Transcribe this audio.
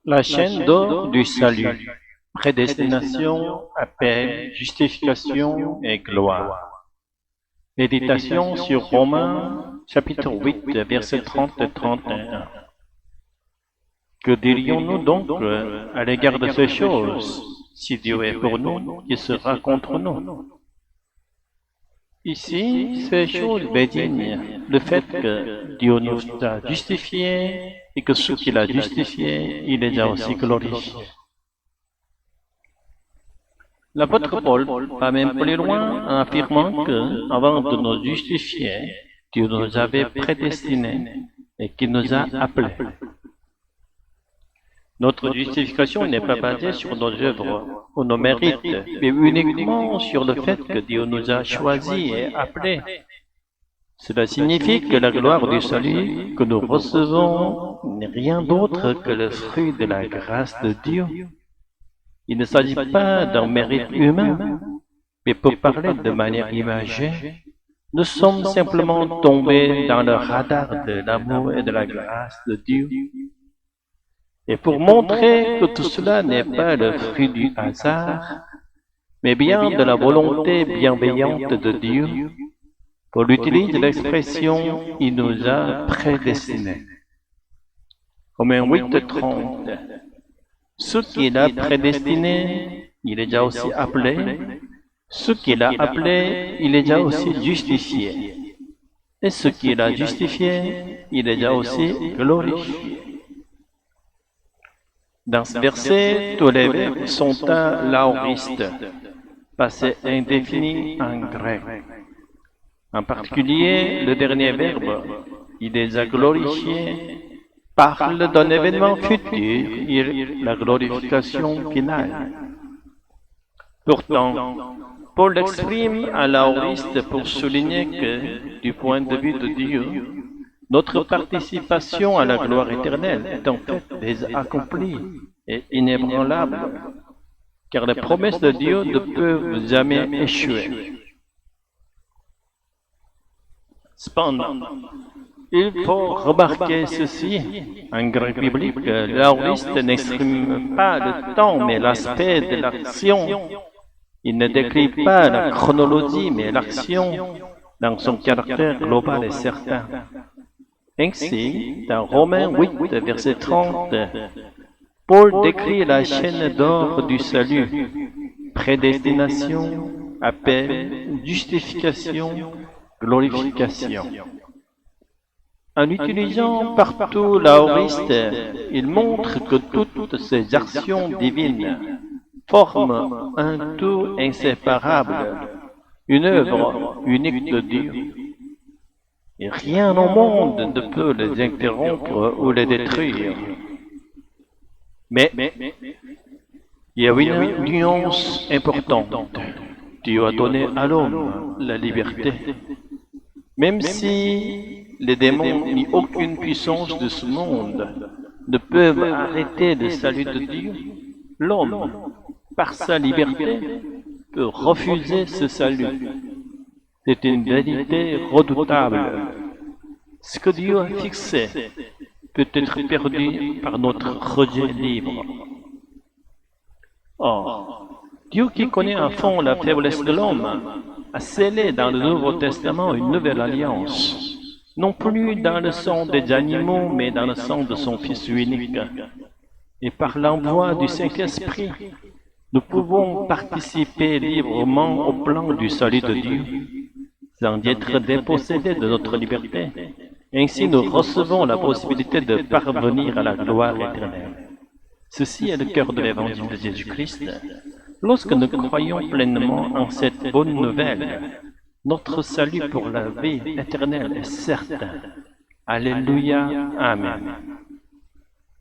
La chaîne d'or du salut, prédestination, appel, justification et gloire. Méditation sur Romains, chapitre 8, versets 30 et 31. Que dirions-nous donc à l'égard de ces choses? Si Dieu est pour nous, qui sera contre nous? Ici, ces choses désignent le fait que Dieu nous a justifiés et que ce qu'il a justifié, il les a aussi glorifiés. L'apôtre Paul va même plus loin en affirmant que, avant de nous justifier, Dieu nous avait prédestinés et qu'il nous a appelés. Notre justification n'est pas basée sur nos œuvres ou nos mérites, mais uniquement sur le fait que Dieu nous a choisis et appelés. Cela signifie que la gloire du salut que nous recevons n'est rien d'autre que le fruit de la grâce de Dieu. Il ne s'agit pas d'un mérite humain, mais pour parler de manière imagée, nous sommes simplement tombés dans le radar de l'amour et de la grâce de Dieu. Et pour montrer que tout cela n'est pas le fruit du hasard, mais bien de la volonté bienveillante de Dieu, Paul utilise l'expression « il nous a prédestinés ». Romains 8:30. Ce qu'il a prédestiné, il est déjà aussi appelé. Ce qu'il a appelé, il est déjà aussi justifié. Et ce qu'il a justifié, il est déjà aussi glorifié. Dans ce verset, tous les verbes sont à l'aoriste, passé indéfini en grec. En particulier, le dernier verbe, il les a glorifiés, parle d'un événement futur et la glorification finale. Pourtant, Paul l'exprime à l'aoriste pour souligner que, du point de vue de Dieu, notre participation à la gloire éternelle est en fait déjà accomplie et inébranlable, car les promesses de Dieu ne peuvent jamais échouer. Cependant, il faut remarquer ceci, en grec biblique, l'aoriste n'exprime pas le temps mais l'aspect de l'action. Il ne décrit pas la chronologie mais l'action dans son caractère global et certain. Ainsi, dans Romains 8, verset 30, Paul décrit la chaîne d'or du salut, prédestination, appel, justification, glorification. En utilisant partout l'aoriste, il montre que toutes ces actions divines forment un tout inséparable, une œuvre unique de Dieu. Et rien au monde ne peut les interrompre ou les détruire. Mais il y a une nuance importante. Dieu a donné à l'homme la liberté. Même si les démons ni aucune puissance de ce monde ne peuvent arrêter le salut de Dieu, l'homme, par sa liberté, peut refuser ce salut. C'est une vérité redoutable. Ce que Dieu a fixé peut être perdu par notre rejet libre. Or, Dieu qui connaît à fond la faiblesse de l'homme a scellé dans le Nouveau Testament une nouvelle alliance, non plus dans le sang des animaux, mais dans le sang de son Fils unique. Et par l'envoi du Saint-Esprit, nous pouvons participer librement au plan du salut de Dieu, sans être dépossédés de notre liberté. Ainsi, nous recevons la possibilité de parvenir à la gloire éternelle. Ceci est le cœur de l'évangile de Jésus-Christ. Lorsque nous croyons pleinement en cette bonne nouvelle, notre salut pour la vie éternelle est certain. Alléluia. Amen.